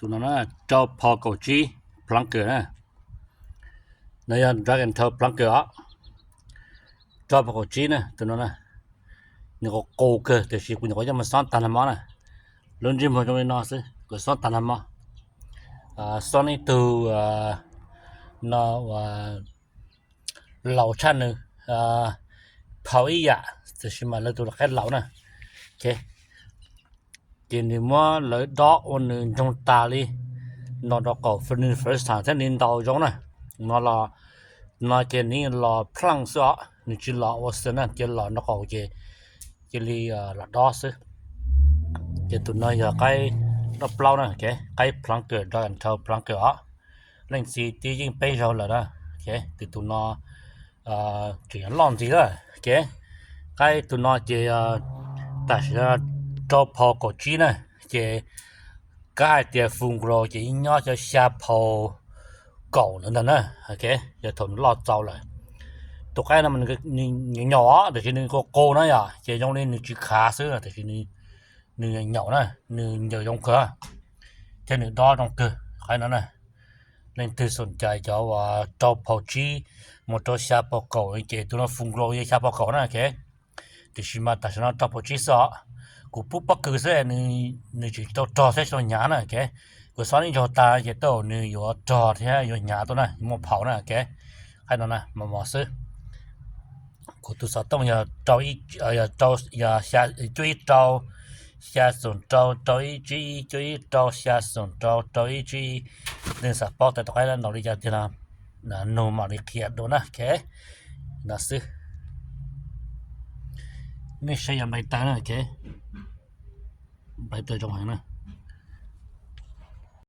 ตัวนั้นนะเจ้าพอเกาจีพลังเกิดนะในยันดรากันเท่าพลังเกิดเจ้าพอเกาจีนะตัวนั้นนะนี่ก็โกเกิดแต่สิคุณก็จะมาสอนตันมานะลุนจิมผมจะไม่นอนสิก็สอนตันมาสอนนี่ตัวนาว่าเหล่าชั้นนึงเผาอีหยะแต่สิมาแล้วตัวแค่เหล่านะโอเคทีนี้ว่าเลยดอกวันนึงจงตาลีนอดอกก็ฟินfirst time ท่านนินดาวจงนะนอละนอเจนี่รอพลังซะนี่จิลอว่าสนะเจลอนอกเจลีละดอสเจตุนอยไกนอเปล่านะโอเคไกพลังเกิดดอนเท่าพลังเกิดเล่นซีตียิงไปเราแล้วนะโอเคติตุนเจียลองจีละโอเคไกตุนเจแต่เจ้าพอกจีนะเจcái địa phương rồi chỉ nhớ cho xa phò cầu nữa nè ok giờ thuần lo trâu lại tụi cái là mình nhỏ để cho nên cô nó à chỉ trong nên chỉ khá xứ là để cho nên nhỏ này nên giờ trong cửa thế nên đó trong cửa cái nó này nên từ sân chạy cho trâu phò chi một trâu xa phò cầu chỉ tụi nó phương rồi xa phò cầu này ok thì khi mà ta sẽ nó trâu phò chi sợกูปุ๊บปักคือเส้นนี่จิตจอเส้นตัวหยานะแกกูสอนนี่จอตาจะโตนี่อยู่จอแท้อยู่หยาตัวน่ะหมอเผานะแกให้นั่นน่ะมาหมอซื้อกูตัวสอนต้องอย่าจออีอย่าจออย่า下จุยจอ下ส่วนจอจออีจุยจอ下ส่วนจอจออีจุยนี่สับปอกแต่ตรงนั้นเราได้จะนะโนมาลิเคียดนะแกน่ะซื้อไม่ใช่ยังไม่ตายนะแกไปตัวจงหังนะ